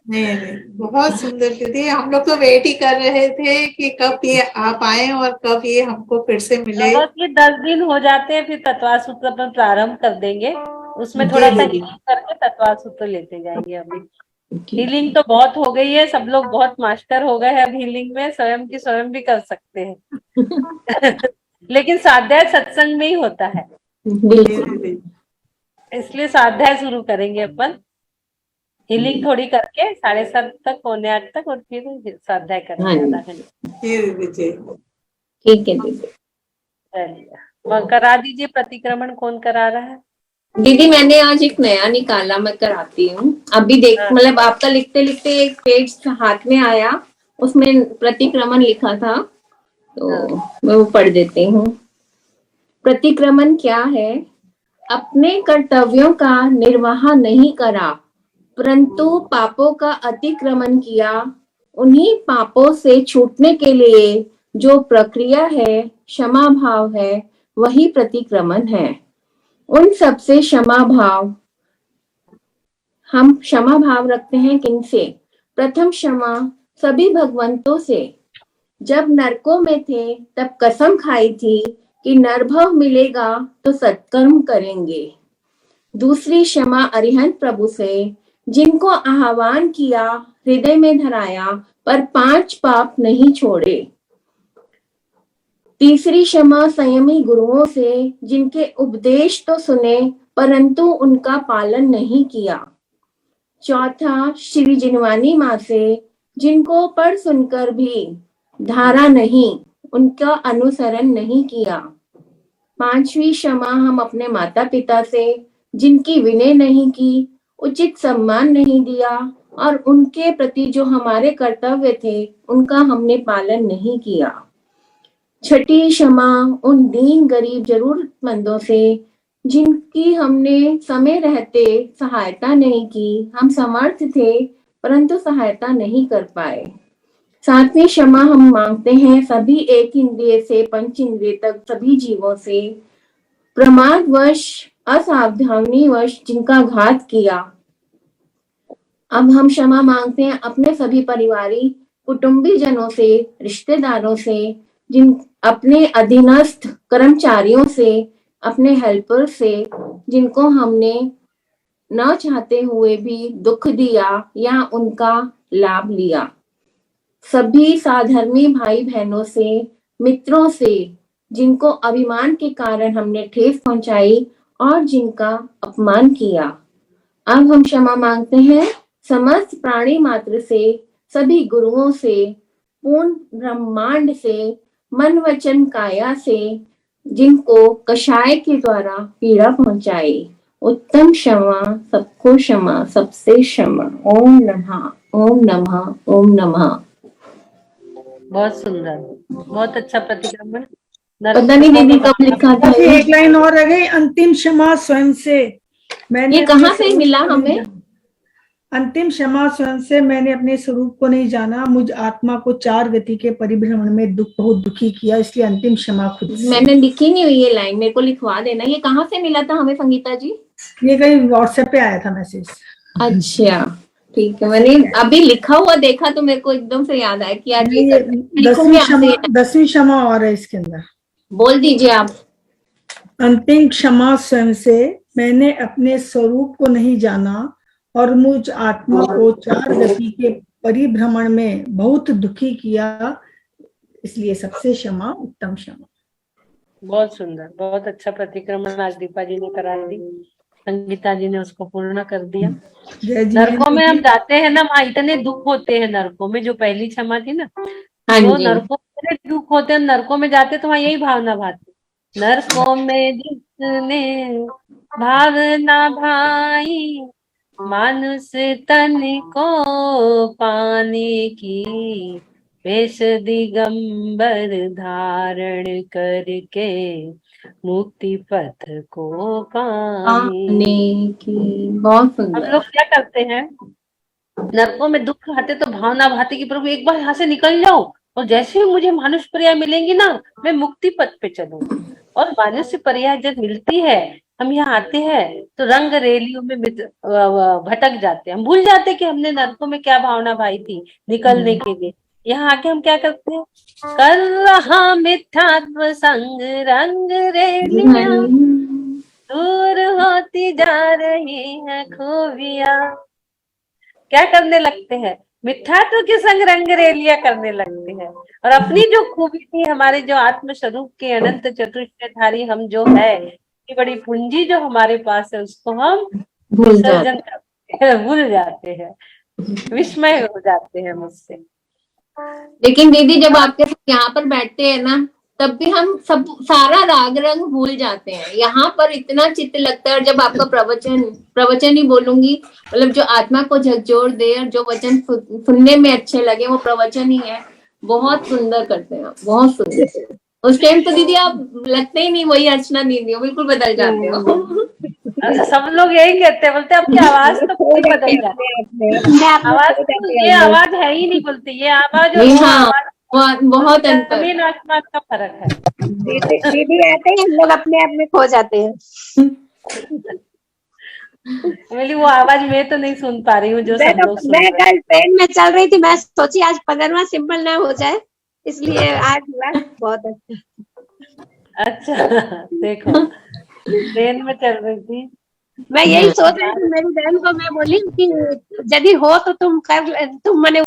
नहीं, बहुत सुंदर दीदी, हम लोग तो वेट ही कर रहे थे कि कब ये आप आए और कब ये हमको फिर से मिले। 10 दिन हो जाते हैं, फिर तत्वा सूत्र पर प्रारंभ कर देंगे। उसमें थोड़ा सा हीलिंग करके तत्वा सूत्र लेते जाएंगे। अभी हीलिंग तो बहुत हो गई है, सब लोग बहुत मास्टर हो गए हैं अब हीलिंग में, स्वयं की स्वयं भी कर सकते हैं। लेकिन स्वाध्याय सत्संग में ही होता है, इसलिए स्वाध्याय शुरू करेंगे अपन। हीलिंग थोड़ी करके 7:30 तक, 7:45 तक, और फिर स्वाध्याय करेंगे। ठीक है दीदी, चलिए करा दीजिए। प्रतिक्रमण कौन करा रहा है? दीदी मैंने आज एक नया निकाला, मैं कराती हूँ। अभी देख मतलब आपका लिखते लिखते एक पेज हाथ में आया, उसमें प्रतिक्रमण लिखा था, तो मैं वो पढ़ देती हूँ। प्रतिक्रमण क्या है? अपने कर्तव्यों का निर्वाह नहीं करा, परंतु पापों का अतिक्रमण किया। उन्हीं पापों से छूटने के लिए जो प्रक्रिया है, क्षमा भाव है, वही प्रतिक्रमण है। उन सबसे क्षमा भाव, हम क्षमा भाव रखते हैं किनसे? प्रथम क्षमा सभी भगवंतों से। जब नरकों में थे तब कसम खाई थी कि नरभव मिलेगा तो सत्कर्म करेंगे। दूसरी क्षमा अरिहंत प्रभु से, जिनको आह्वान किया, हृदय में धराया, पर 5 पाप नहीं छोड़े। तीसरी क्षमा संयमी गुरुओं से, जिनके उपदेश तो सुने परंतु उनका पालन नहीं किया। चौथा श्री जिनवानी माँ से, जिनको पढ़ सुनकर भी धारा नहीं, उनका अनुसरण नहीं किया। पांचवी क्षमा हम अपने माता पिता से, जिनकी विनय नहीं की, उचित सम्मान नहीं दिया और उनके प्रति जो हमारे कर्तव्य थे उनका हमने पालन नहीं किया। छठी क्षमा उन दीन गरीब जरूरतमंदों से, जिनकी हमने समय रहते सहायता नहीं की। हम समर्थ थे परंतु सहायता नहीं कर पाए। सातवीं क्षमा हम मांगते हैं सभी एक इंद्रिय से पंच इंद्रिय तक सभी जीवों से, प्रमादवश असावधानीवश जिनका घात किया। अब हम क्षमा मांगते हैं अपने सभी परिवारी कुटुंबी जनों से, रिश्तेदारों से, जिन अपने अधीनस्थ कर्मचारियों से, अपने हेल्पर से, जिनको हमने न चाहते हुए भी दुख दिया या उनका लाभ लिया। सभी साधर्मी भाई बहनों से, मित्रों से, जिनको अभिमान के कारण हमने ठेस पहुंचाई और जिनका अपमान किया। अब हम क्षमा मांगते हैं समस्त प्राणी मात्र से, सभी गुरुओं से, पूर्ण ब्रह्मांड से, मन वचन काया से, जिनको कषाय के द्वारा पीड़ा पहुंचाई। उत्तम क्षमा, सबको क्षमा, सबसे क्षमा। ओम नमः, ओम नमः, ओम नमः। बहुत सुंदर, बहुत अच्छा प्रतिक्रमण। पता नहीं दीदी कब लिखा था अभी ये। एक लाइन और रह गई, अंतिम क्षमा स्वयं से। मैंने ये कहाँ से मिला हमें? अंतिम क्षमा स्वयं से, मैंने अपने स्वरूप को नहीं जाना, मुझ आत्मा को चार गति के परिभ्रमण में बहुत दुखी किया, इसलिए अंतिम क्षमा खुद से। मैंने लिखी नहीं हुई ये लाइन, मेरे को लिखवा देना। ये कहाँ से मिला था हमें संगीता जी? ये कहीं व्हाट्सएप पे आया था मैसेज। अच्छा ठीक है, मैंने अभी लिखा हुआ देखा तो मेरे को एकदम से याद आया कि आज ये दसवीं क्षमा और है इसके अंदर। बोल दीजिए आप। अंतिम क्षमा स्वयं से, मैंने अपने स्वरूप को नहीं जाना और मुझ आत्मा को चार गति के परिभ्रमण में बहुत दुखी किया, इसलिए सबसे क्षमा, उत्तम क्षमा। बहुत सुंदर, बहुत अच्छा प्रतिक्रमण आज दीपा जी ने करा दी, संगीता जी ने उसको पूर्ण कर दिया। नरकों में हम जाते हैं ना, वहाँ इतने दुख होते हैं नरकों में। जो पहली क्षमा थी ना, तो नरकों में इतने दुख होते हैं, नरकों में जाते तो वहाँ यही भावना भाती, नरकों में जिसने भावना भाई, मानुष तन को पाने की, वेश दिगंबर धारण करके, मुक्ति पथ को पाने की। बहुत सुंदर। हम लोग क्या करते हैं, नरकों में दुख आते तो भावना भाती कि प्रभु एक बार यहाँ से निकल जाओ, और जैसे ही मुझे मानुष पर्याय मिलेंगी ना, मैं मुक्ति पथ पे चलूंगी। और मानुष पर्याय जब मिलती है, हम यहाँ आते हैं तो रंग रेलियों में भटक जाते हैं, हम भूल जाते कि हमने नरकों में क्या भावना भाई थी निकलने के लिए। यहाँ आके हम क्या करते हैं, कर रहा मिथ्यात्व संग रंग रेलियां, दूर होती जा रही है खूबियां। क्या करने लगते हैं, मिथ्यात्व के संग रंग रेलियां करने लगते हैं, और अपनी जो खूबी थी, हमारे जो आत्म स्वरूप के अनंत चतुष्टयधारी हम जो है, ये बड़ी पूंजी जो हमारे पास है, उसको हम विसर्जन करते हैं, भूल जाते हैं, विस्मय हो जाते हैं मुझसे। लेकिन दीदी जब आपके साथ यहाँ पर बैठते हैं ना, तब भी हम सब सारा राग रंग भूल जाते हैं। यहाँ पर इतना चित्त लगता है, और जब आपका प्रवचन ही बोलूंगी, मतलब जो आत्मा को झकझोर दे और जो वचन सुनने में अच्छे लगे, वो प्रवचन ही है। बहुत सुंदर करते हैं, बहुत सुंदर। उस टाइम तो दीदी आप लगते ही नहीं वही अर्चना दीदी हो, बिल्कुल बदल जाते हो। सब लोग यही कहते हैं, बोलते आपकी आवाज तो पूरी बदल जाती है, आवाज तो ये आवाज है ही नहीं, बोलती ये आवाज और बहुत अंतर, जमीन आसमान का फर्क है। दीदी रहते हैं, हम लोग अपने आप में खो जाते हैं। वो आवाज मैं तो नहीं सुन पा रही हूँ जो सब लोग सुन रहे हैं। मैं कल ट्रेन में चल रही थी, मैं सोची आज 15वां सिंबल ना हो जाए, इसलिए आज बहुत अच्छा देखो, ट्रेन में चल रही थी, मैं यही सोच रही थी। मेरी बहन को मैं बोली कि यदि हो तो तुम मैंने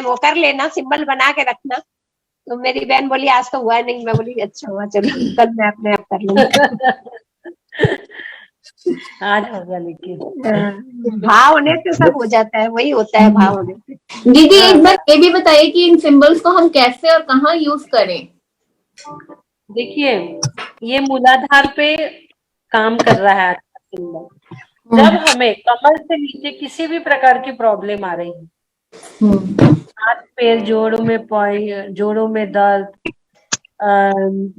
वो कर लेना, सिंबल बना के रखना। तो मेरी बहन बोली आज तो हुआ नहीं। मैं बोली अच्छा हुआ, चलो कल मैं अपने आप कर लूंगी। आज होगा लेकिन। भाव होने से सब हो जाता है, वही होता है भाव होने से। दीदी एक बार ये भी बताइए कि इन सिंबल्स को हम कैसे और कहाँ यूज करें। देखिए, ये मूलाधार पे काम कर रहा है सिंबल। जब हमें कमर से नीचे किसी भी प्रकार की प्रॉब्लम आ रही है, हाथ पैर जोड़ों में दर्द,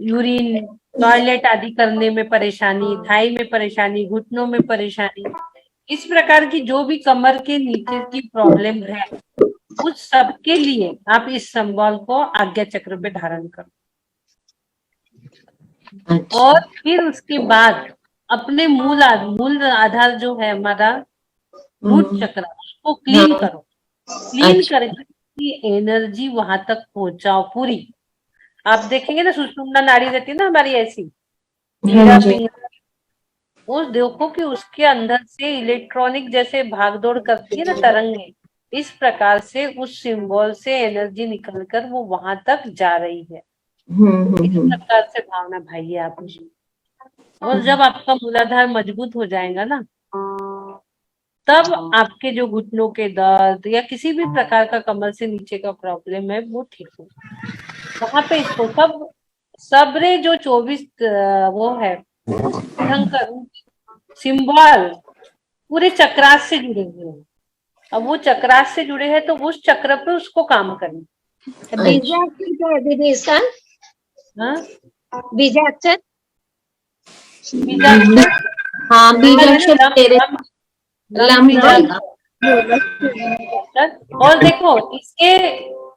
यूरिन टॉयलेट आदि करने में परेशानी, थाई में परेशानी, घुटनों में परेशानी, इस प्रकार की जो भी कमर के नीचे की प्रॉब्लम है, उस सब के लिए आप इस सिंबल को आज्ञा चक्र पे धारण करो। और फिर उसके बाद अपने मूल आधार जो है हमारा रूट चक्र, उसको क्लीन करो। क्लीन करके एनर्जी वहां तक पहुंचाओ पूरी। आप देखेंगे ना, सुषुम्ना नाड़ी रहती है ना हमारी ऐसी, उस देखो कि उसके अंदर से इलेक्ट्रॉनिक जैसे भागदौड़ करती है ना तरंगे, इस प्रकार से उस सिंबल से एनर्जी निकलकर वो वहां तक जा रही है। इस प्रकार से भावना भाइये आप उसमें। और जब आपका मूलाधार मजबूत हो जाएगा ना, तब आपके जो घुटनों के दर्द या किसी भी प्रकार का कमर से नीचे का प्रॉब्लम है वो ठीक हो। वहां पे इसको सबरे जो 24 वो है सिंबल पूरे चक्रास से जुड़े हुए हैं। अब वो चक्रास से जुड़े हैं तो उस चक्र पे उसको काम करना। बीजाक्षर क्या है दीदी इसका? बीजाक्षर, हाँ बीजाक्षर और देखो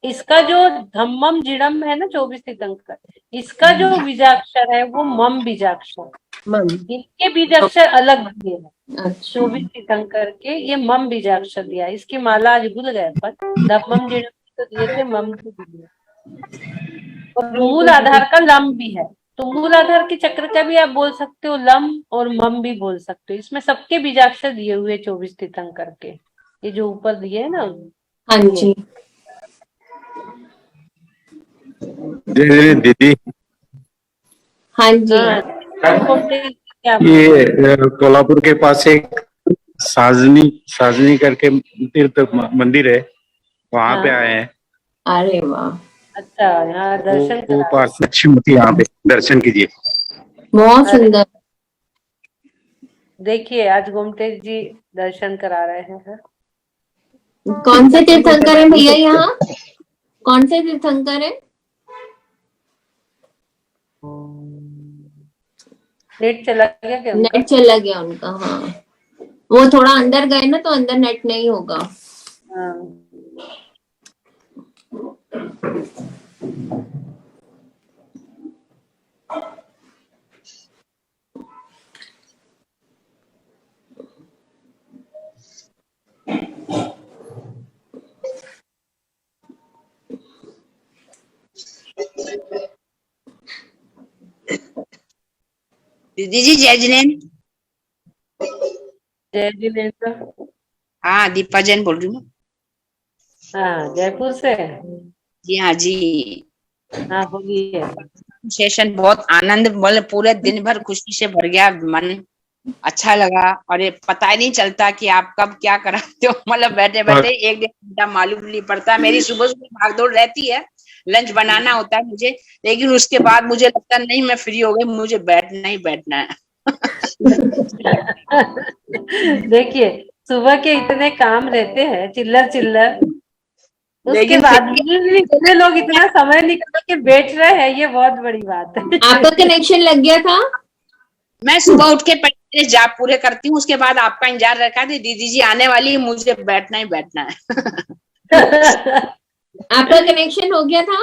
इसका जो धम्मम जिड़म है ना 24 तीर्थंकर, इसका जो बीजाक्षर है वो मम बीजाक्षर, इनके बीजाक्षर अलग दिए हैं। 24 तीर्थंकर के ये मम बीजाक्षर दिया। इसकी माला आज भूल गए पर धम्मम जिड़म तो दिए थे, मम तो दिए। और मूल आधार का लम भी है, तो मूल आधार के चक्र का भी आप बोल सकते हो लम, और मम भी बोल सकते हो। इसमें सबके बीजाक्षर दिए हुए 24 तीर्थंकर के, ये जो ऊपर दिए है ना। हाँ जी दीदी। हाँ जी ये कोल्हापुर के पास एक साजनी करके तीर्थ मंदिर है, वहाँ पे आए हैं। अरे वाह, अच्छा, यहाँ दर्शन अच्छी होती है, यहाँ पे दर्शन कीजिए, बहुत सुंदर। देखिए आज गोमते जी दर्शन करा रहे हैं। कौन से तीर्थंकर है भैया यहाँ? कौन से तीर्थंकर है? नेट चला गया क्या? नेट चला गया उनका, हाँ वो थोड़ा अंदर गए ना तो अंदर नेट नहीं होगा। हाँ। दीदी जी जय जिनेन्द्र। जय जिनेन्द्र। हाँ दीपा जैन बोल रही हूँ। हाँ जयपुर से। जी हाँ जी। हाँ बोलिए। सेशन बहुत आनंद, मतलब पूरे दिन भर खुशी से भर गया मन, अच्छा लगा। और ये पता ही नहीं चलता कि आप कब क्या कराते हो, मतलब बैठे बैठे 1-1.5 घंटा मालूम नहीं पड़ता। मेरी सुबह सुबह भागदौड़ रहती है, लंच बनाना होता है मुझे, लेकिन उसके बाद मुझे लगता नहीं मैं फ्री हो गई, मुझे बैठना ही बैठना है। देखिए सुबह के इतने काम रहते हैं चिल्लर, उसके बाद भी लोग इतना समय निकाल के बैठ रहे हैं, ये बहुत बड़ी बात है। आपका कनेक्शन लग गया था? मैं सुबह उठ के पहले जाप पूरे करती हूँ, उसके बाद आपका इंतजार रखा थी, दीदी जी आने वाली है, मुझे बैठना ही बैठना है। आपका कनेक्शन हो गया था?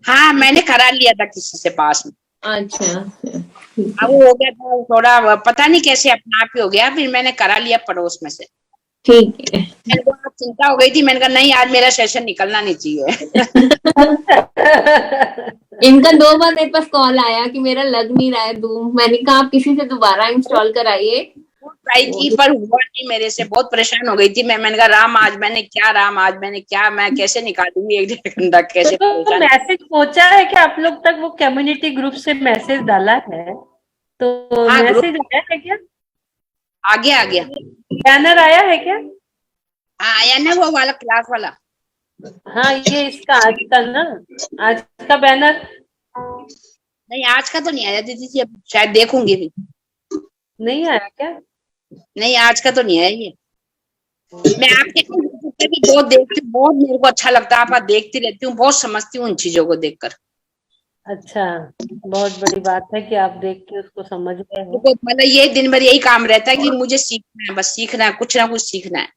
हाँ मैंने करा लिया था किसी से पास में। अच्छा वो हो गया था, थोड़ा पता नहीं कैसे अपने आप ही हो गया, फिर मैंने करा लिया पड़ोस में से। ठीक है। मेरे को चिंता हो गई थी, मैंने कहा नहीं आज मेरा सेशन निकलना नहीं चाहिए। इनका 2 बार मेरे पास कॉल आया कि मेरा लग नहीं रहा है धूम। मैंने कहा आप किसी से दोबारा इंस्टॉल कराइए। ट्राई की पर हुआ नहीं मेरे से, बहुत परेशान हो गई थी मैंने कहा राम आज मैंने क्या, मैं कैसे निकालूंगी 1-1.5 घंटा कैसे। तो मैसेज पहुंचा है कि आप लोग तक? वो कम्युनिटी ग्रुप से मैसेज डाला है तो हाँ, मैसेज आया है क्या? आ गया बैनर आया है क्या? आया ना वो वाला क्लास वाला। हाँ, ये इसका आज का ना, आज का बैनर नहीं आज का तो नहीं आया दीदी जी, अब शायद देखूंगी भी। नहीं आया क्या? नहीं आज का तो नहीं आया ये। मैं आपके भी बहुत देखती हूँ, बहुत मेरे को अच्छा लगता है, आप देखती रहती हूँ, बहुत समझती हूँ उन चीजों को देखकर। अच्छा, बहुत बड़ी बात है कि आप देख के उसको समझ गए हो। तो मतलब ये दिन भर यही काम रहता है कि मुझे सीखना है, बस सीखना है, कुछ ना कुछ सीखना है।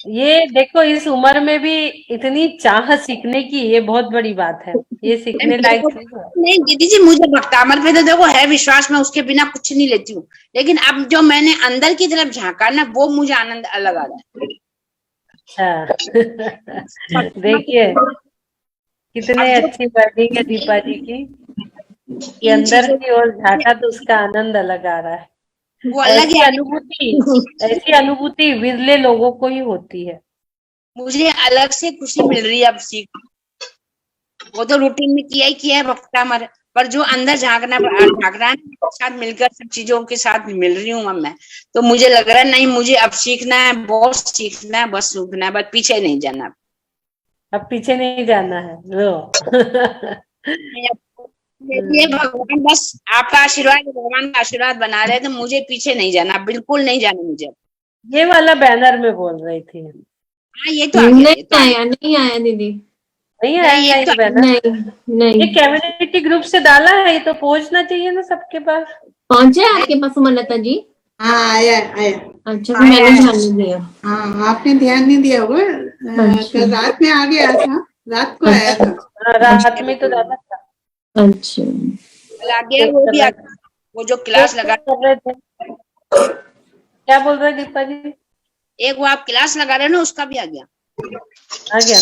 ये देखो, इस उम्र में भी इतनी चाह सीखने की, ये बहुत बड़ी बात है। ये सीखने लायक चीज है। नहीं दीदी जी, मुझे भक्तामर पे तो देखो है विश्वास, मैं उसके बिना कुछ नहीं लेती हूँ, लेकिन अब जो मैंने अंदर की तरफ झांका ना, वो मुझे आनंद अलग आ रहा है। अच्छा देखिए कितने अच्छी वर्डिंग है दीपा जी की, कि अंदर की ओर झांका तो उसका आनंद अलग आ रहा है। वो अलग ऐसी अनुभूति विरले लोगों को ही होती है। मुझे अलग से खुशी मिल रही है अब सीख। वो तो रूटीन में किया ही किया है भक्तामर, पर जो अंदर झांक रहा है, साथ मिलकर सब चीजों के साथ मिल रही हूँ अब मैं, तो मुझे लग रहा है नहीं मुझे अब सीखना है, बहुत सीखना है, बस सीखना है, बस पीछे नहीं जाना। अब पीछे नहीं जाना है। लो ये भगवान बस आपका आशीर्वाद, भगवान का आशीर्वाद बना रहे, तो मुझे पीछे नहीं जाना, बिल्कुल नहीं जाना मुझे। ये वाला बैनर में बोल रही थी। हाँ ये तो आ गया, ये तो नहीं आया दीदी, नहीं आया नहीं, ये बैनर। नहीं ये कम्युनिटी ग्रुप से डाला है, ये तो पहुंचना चाहिए ना सबके पास। पहुंचे आपके पास सुमलता जी? हाँ आया। अच्छा, मैंने ध्यान नहीं दिया। हाँ आपने ध्यान नहीं दिया होगा। अच्छा। रात में आ गया था, रात को आया था। रात में तो डाला था। अच्छा, आ गया, वो भी आ गया, वो जो क्लास लगा कर रहे थे। क्या बोल रहे दीपा जी? एक वो आप क्लास लगा रहे हो ना, उसका भी आ गया ना। आ गया।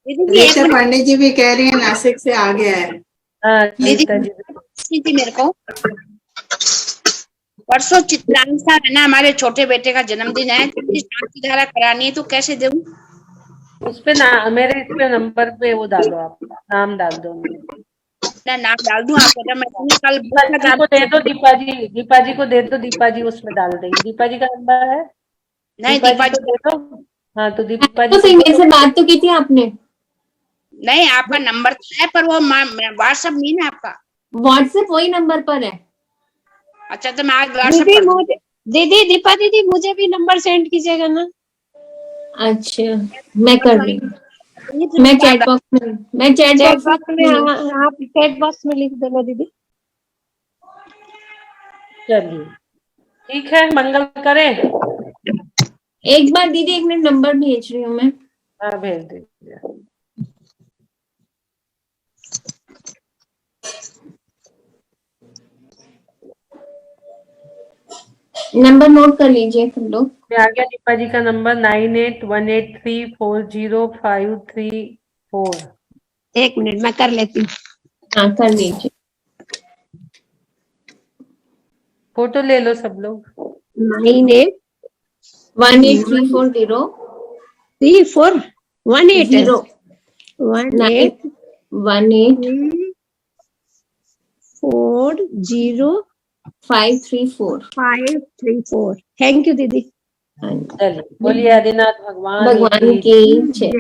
दीदी पंडित जी भी कह रही है नासिक से आ गया है। दीदी मेरे को परसों चित्रांशा है ना, हमारे छोटे बेटे का जन्मदिन है, तो शांति धारा करानी है, तो कैसे दूं? उस पे ना, मेरे इस पे नंबर पे वो डालो, आपका नाम डाल दो। अपना नाम डाल दूं आप? मैं कल को दे दो दीपा जी को दे दो, दीपा जी उसमें डाल देंगे। दीपा जी का नंबर है? नहीं दीपा जी दे दो। हाँ तो दीपा जी से बात तो की थी आपने? नहीं, आपका नंबर तो है, पर वो व्हाट्सएप नहीं ना आपका। व्हाट्सएप वही नंबर पर है। अच्छा तो मैं आज व्हाट्सएप दीदी दीपा दीदी मुझे भी नंबर सेंड कीजिएगा ना। अच्छा मैं कर रही हूँ, मैं चैट बॉक्स में आप चैट बॉक्स में लिख देना दीदी। चलिए ठीक है, मंगल करें। एक बार दीदी 1 मिनट, नंबर भेज रही हूँ मैं। हाँ भेज दीजिए। नंबर नोट कर लीजिए तुम लोग। आ गया दीपा जी का नंबर 9818305334। 1 मिनट मैं कर लेती हूँ। हाँ कर लीजिए। फोटो ले लो सब लोग। 98341840 थैंक यू दीदी। चलिए बोलिए आदिनाथ भगवान की जय।